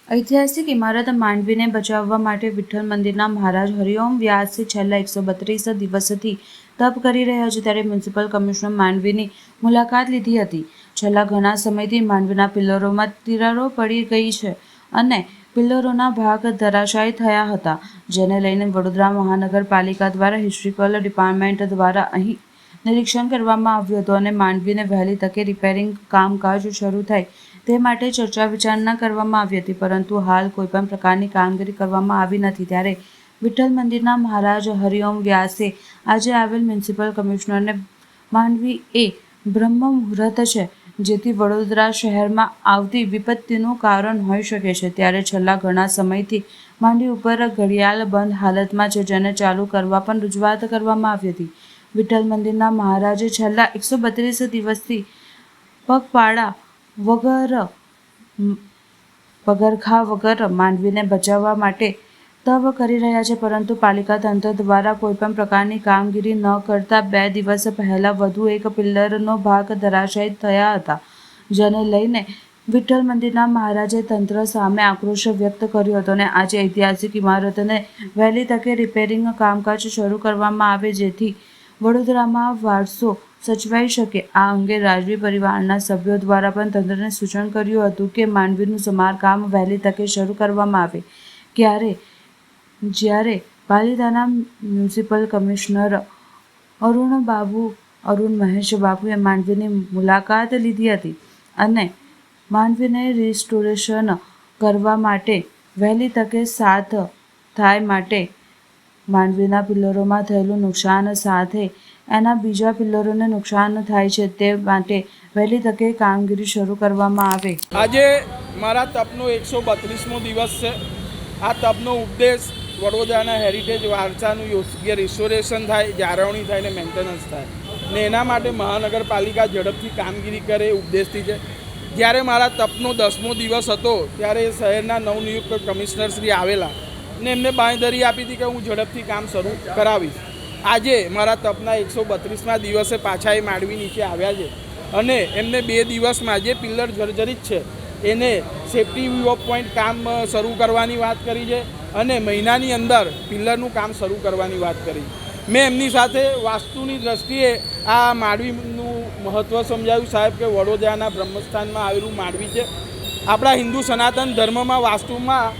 ઐતિહાસિક ઇમારત માંડવીને બચાવવા માટે વિઠ્ઠલ મંદિરના મહારાજ હરિઓમ વ્યાસે છેલ્લા 132 દિવસથી તપ કરી રહ્યા છે, ત્યારે મ્યુનિસિપલ કમિશનર માંડવીની મુલાકાત લીધી હતી. છેલ્લા ઘણા સમયથી માંડવીના પિલ્લરોમાં તિરાડો પડી ગઈ છે અને પિલ્લરોના ભાગ ધરાશાયી થયા હતા, જેને લઈને વડોદરા મહાનગરપાલિકા દ્વારા હિસ્ટ્રીકલ ડિપાર્ટમેન્ટ દ્વારા અહીં નિરીક્ષણ કરવામાં આવ્યું હતું અને માંડવીને વહેલી તકે રિપેરિંગ કામકાજ શરૂ થાય તે માટે ચર્ચા વિચારણા કરવામાં આવી હતી, પરંતુ હાલ કોઈપણ પ્રકારની કામગીરી કરવામાં આવી નથી. ત્યારે વિઠ્ઠલ મંદિરના મહારાજ હરિઓમ વ્યાસે આજે આવેલ મ્યુનિસિપલ કમિશનરને માંડવી એ બ્રહ્મ મુહૂર્ત છે, જેથી વડોદરા શહેરમાં આવતી વિપત્તિનું કારણ હોઈ શકે છે. ત્યારે છેલ્લા ઘણા સમયથી માંડવી ઉપર ઘડિયાળ બંધ હાલતમાં છે, જેને ચાલુ કરવા પણ રજૂઆત કરવામાં આવી હતી. વિઠ્ઠલ મંદિરના મહારાજે છેલ્લા 132 દિવસથી પગપાળા પગરખા વગર માંડવીને બચાવવા માટે તપ કરી રહ્યા છે, પરંતુ પાલિકા તંત્ર દ્વારા કોઈપણ પ્રકારની કામગીરી ન કરતા 2 દિવસ પહેલા વધુ એક પિલ્લરનો ભાગ ધરાશાયી થયા હતા, જેને લઈને વિઠ્ઠલ મંદિરના મહારાજે તંત્ર સામે આક્રોશ વ્યક્ત કર્યો હતો અને આજે ઐતિહાસિક ઇમારતને વહેલી તકે રિપેરિંગ કામકાજ શરૂ કરવામાં આવે, જેથી વડોદરામાં વારસો સચવાઈ શકે. આ અંગે રાજવી પરિવારના સભ્યો દ્વારા પણ તંત્રને સૂચન કર્યું હતું કે માંડવીનું સમારકામ વહેલી તકે શરૂ કરવામાં આવે. જ્યારે પાલિતાણા મ્યુનિસિપલ કમિશનર અરુણ મહેશ બાબુએ માંડવીની મુલાકાત લીધી હતી અને માંડવીને રિસ્ટોરેશન કરવા માટે વહેલી તકે સાથ થાય માટે માંડવીના પિલ્લરોમાં થયેલું નુકસાન સાથે એના બીજા પિલ્લરોને નુકસાન થાય છે, તે માટે વહેલી તકે કામગીરી શરૂ કરવામાં આવે. આજે મારા તપનો 132મો દિવસ છે. આ તપનો ઉદ્દેશ વડોદરાના હેરિટેજ વારસાનું યોગ્ય રિસ્ટોરેશન થાય, જાળવણી થાય ને મેન્ટેનન્સ થાય ને એના માટે મહાનગરપાલિકા ઝડપથી કામગીરી કરે એ ઉદ્દેશથી છે. જ્યારે મારા તપનો 10મો દિવસ હતો ત્યારે શહેરના નવનિયુક્ત કમિશનરશ્રી આવેલા ને એમને બાંયધરી આપી હતી કે હું ઝડપથી કામ શરૂ કરાવીશ. આજે મારા તપના 132મા દિવસે પાછા એ માંડવી નીચે આવ્યા છે અને એમને 2 દિવસમાં જે પિલ્લર જર્જરિત છે એને સેફ્ટી વ્યૂ પોઈન્ટ કામ શરૂ કરવાની વાત કરી છે અને મહિનાની અંદર પિલ્લરનું કામ શરૂ કરવાની વાત કરી. મેં એમની સાથે વાસ્તુની દ્રષ્ટિએ આ માંડવીનું મહત્ત્વ સમજાવ્યું. સાહેબ કે વડોદરાના બ્રહ્મસ્થાનમાં આવેલું માંડવી છે. આપણા હિન્દુ સનાતન ધર્મમાં વાસ્તુમાં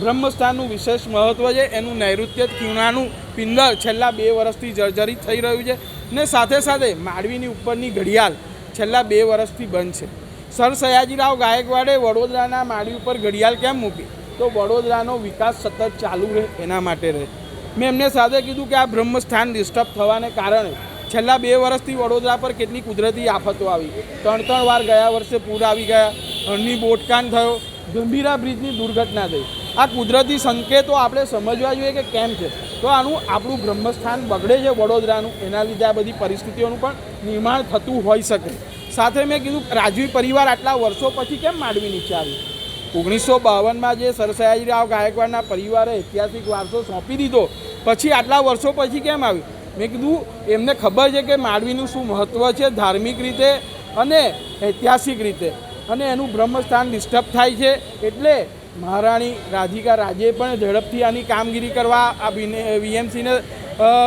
બ્રહ્મસ્થાનનું વિશેષ મહત્ત્વ છે. એનું નૈઋત્ય ખૂણાનું પિલ્લર છેલ્લા 2 વર્ષથી જર્જરિત થઈ રહ્યું છે ને સાથે સાથે માંડવીની ઉપરની ઘડિયાળ છેલ્લા 2 વર્ષથી બંધ છે. સર સયાજીરાવ ગાયકવાડે વડોદરાના માંડવી ઉપર ઘડિયાળ કેમ મૂકી? તો વડોદરાનો વિકાસ સતત ચાલુ રહે એના માટે રહે. મેં એમને સાથે કીધું કે આ બ્રહ્મસ્થાન ડિસ્ટર્બ થવાને કારણે છેલ્લા 2 વર્ષથી વડોદરા પર કેટલી કુદરતી આફતો આવી. 3 વાર ગયા વર્ષે પૂર આવી ગયા, હરની બોટકાન થયો, ગંભીરા બ્રિજની દુર્ઘટના થઈ. આ કુદરતી સંકેતો આપણે સમજવા જોઈએ કે કેમ છે. તો આનું આપણું બ્રહ્મસ્થાન બગડે છે વડોદરાનું, એના લીધે આ બધી પરિસ્થિતિઓનું પણ નિર્માણ થતું હોઈ શકે. સાથે મેં કીધું રાજવી પરિવાર આટલા વર્ષો પછી કેમ માંડવી નીચે આવ્યું? 1952માં જે સર સયાજીરાવ ગાયકવાડના પરિવારે ઐતિહાસિક વારસો સોંપી દીધો, પછી આટલા વર્ષો પછી કેમ આવ્યું? મેં કીધું એમને ખબર છે કે માંડવીનું શું મહત્ત્વ છે ધાર્મિક રીતે અને ઐતિહાસિક રીતે, અને એનું બ્રહ્મસ્થાન ડિસ્ટર્બ થાય છે. એટલે મહારાણી રાધિકા રાજે પણ ઝડપથી આની કામગીરી કરવા આ વીએમસીને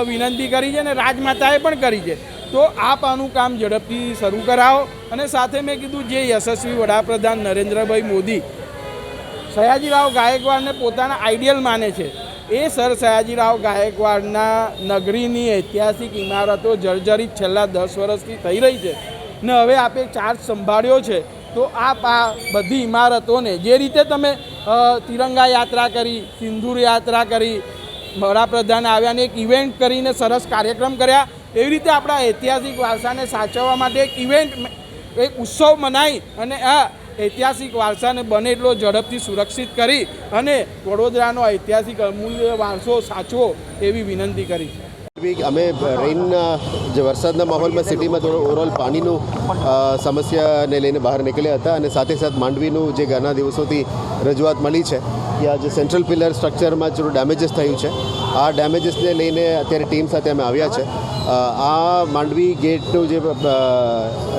વિનંતી કરી છે અને રાજમાતાએ પણ કરી છે. તો આપ આનું કામ ઝડપથી શરૂ કરાવો. અને સાથે મેં કીધું જે યશસ્વી વડાપ્રધાન નરેન્દ્રભાઈ મોદી સયાજીરાવ ગાયકવાડને પોતાના આઈડિયલ માને છે, એ સર સયાજીરાવ ગાયકવાડના નગરીની ઐતિહાસિક ઇમારતો જર્જરિત છેલ્લા 10 વર્ષથી થઈ રહી છે ને હવે આપે ચાર્જ સંભાળ્યો છે, તો આપ આ બધી ઇમારતોને જે રીતે તમે તિરંગા યાત્રા કરી, સિંદૂર યાત્રા કરી, વડાપ્રધાન આવ્યા ને એક ઇવેન્ટ કરીને સરસ કાર્યક્રમ કર્યા, એવી રીતે આપણા ઐતિહાસિક વારસાને સાચવવા માટે એક ઇવેન્ટ, એક ઉત્સવ મનાવી અને આ ઐતિહાસિક વારસાને બને એટલો ઝડપથી સુરક્ષિત કરી અને વડોદરાનો ઐતિહાસિક અમૂલ્ય વારસો સાચવો એવી વિનંતી કરી. અમે જે વરસાદના માહોલમાં સિટીમાં થોડો ઓવરઓલ પાણીનું સમસ્યાને લઈને બહાર નીકળ્યા હતા અને સાથે સાથે માંડવીનું જે ઘણા દિવસોથી રજૂઆત મળી છે કે આ જે સેન્ટ્રલ પિલર સ્ટ્રક્ચરમાં થોડું ડેમેજીસ થયું છે, આ ડેમેજીસને લઈને અત્યારે ટીમ સાથે અમે આવ્યા છે. આ માંડવી ગેટનું જે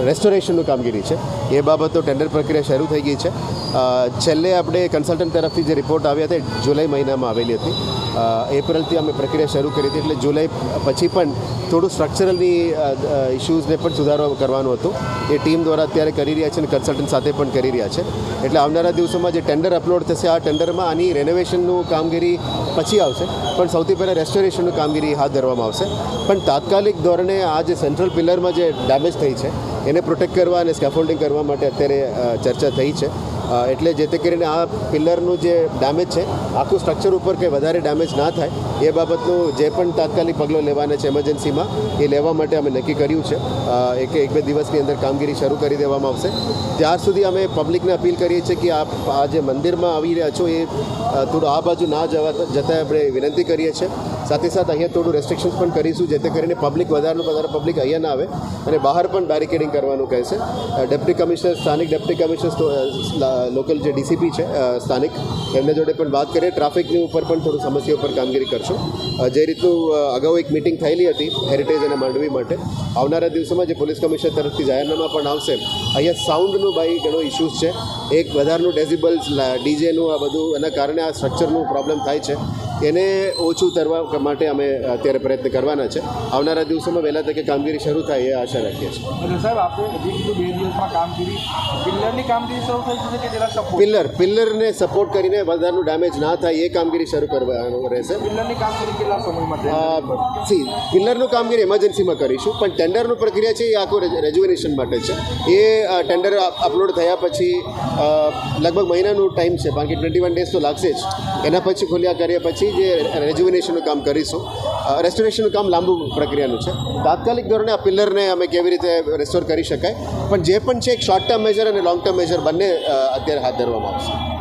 રેસ્ટોરેશનનું કામગીરી છે એ બાબતો ટેન્ડર પ્રક્રિયા શરૂ થઈ ગઈ છે છેલ્લે આપણે કન્સલ્ટન્ટ તરફથી જે રિપોર્ટ આવ્યા હતા જુલાઈ મહિનામાં આવેલી હતી. એપ્રિલથી અમે પ્રક્રિયા શરૂ કરી હતી, એટલે જુલાઈ પછી પણ થોડું સ્ટ્રક્ચરલની ઇશ્યુઝને પણ સુધારો કરવાનું હતું. એ ટીમ દ્વારા અત્યારે કરી રહ્યા છે અને કન્સલ્ટન્ટ સાથે પણ કરી રહ્યા છે. એટલે આવનારા દિવસોમાં જે ટેન્ડર અપલોડ થશે આ ટેન્ડરમાં આની રેનોવેશનનું કામગીરી પછી આવશે, પણ સૌથી પહેલાં રેસ્ટોરેશનનું કામગીરી હાથ ધરવામાં આવશે. પણ તાત્કાલિક ધોરણે આ જે સેન્ટ્રલ પિલરમાં જે ડેમેજ થઈ છે એને પ્રોટેક્ટ કરવા અને સ્કેફોલ્ડિંગ કરવા માટે અત્યારે ચર્ચા થઈ છે. એટલે જેથી કરીને આ પિલરનું જે ડેમેજ છે આખું સ્ટ્રક્ચર ઉપર કંઈ વધારે ડેમેજ ના થાય એ બાબતનું જે પણ તાત્કાલિક પગલાં લેવાના છે એમરજન્સીમાં એ લેવા માટે અમે નક્કી કર્યું છે. એક બે દિવસની અંદર કામગીરી શરૂ કરી દેવામાં આવશે. ત્યાર સુધી અમે પબ્લિકને અપીલ કરીએ છીએ કે આ જે મંદિરમાં આવી રહ્યા છો એ થોડું આ બાજુ ના જતાં આપણે વિનંતી કરીએ છીએ. સાથે સાથે અહીંયા થોડું રેસ્ટ્રિક્શન્સ પણ કરીશું જેથી કરીને પબ્લિક વધારે પબ્લિક અહીંયા ના આવે અને બહાર પણ બેરિકેડિંગ કરવાનું કહે છે. ડેપ્યુટી કમિશનર સ્થાનિક ડેપ્યુટી કમિશનર લોકલ જે ડીસીપી છે સ્થાનિક એમના જોડે પણ વાત કરીએ. ટ્રાફિકની ઉપર પણ થોડું સમસ્યા ઉપર કામગીરી કરશું. જે રીતનું અગાઉ એક મિટિંગ થયેલી હતી હેરિટેજ અને માંડવી માટે, આવનારા દિવસોમાં જે પોલીસ કમિશનર તરફથી જાહેરનામા પણ આવશે. અહીંયા સાઉન્ડનું ભાઈ ઘણો ઇશ્યુઝ છે. એક વધારનું ડેસિબલ્સ ડીજેનું આ બધું એના કારણે આ સ્ટ્રક્ચરનું પ્રોબ્લેમ થાય છે. એને ઓછું કરવા માટે અમે અત્યારે પ્રયત્ન કરવાના છે. આવનારા દિવસોમાં વહેલા તકે કામગીરી શરૂ થાય એ આશા રાખીએ છીએ. અને સાહેબ આપણે હજી કીધું 2 દિવસમાં કામગીરી પિલ્લરની કામગીરી શરૂ થઈ જશે કે તેના સપોર્ટ પિલ્લરને સપોર્ટ કરીને વધારનું ડેમેજ ના થાય એ કામગીરી શરૂ કરવાનું રહેશે. પિલ્લરની કામગીરી કેટલા સમયમાં પિલ્લરનું કામગીરી ઇમરજન્સીમાં કરીશું, પણ ટેન્ડરનું પ્રક્રિયા છે એ આખું રેજ્યુવેનેશન માટે છે. એ ટેન્ડર અપલોડ થયા પછી લગભગ મહિનાનું ટાઈમ છે, બાકી 21 ડેઝ તો લાગશે જ. એના પછી ખોલ્યા કર્યા પછી જે રેજ્યુવેનેશનનું કામ કરીશું. રેસ્ટોરેશનનું કામ લાંબુ પ્રક્રિયાનું છે. તાત્કાલિક ધોરણે આ પિલ્લરને અમે કેવી રીતે રેસ્ટોર કરી શકાય, પણ જે પણ છે એક શોર્ટ ટર્મ મેજર અને લોંગ ટર્મ મેજર બંને અત્યારે હાથ ધરવામાં આવશે.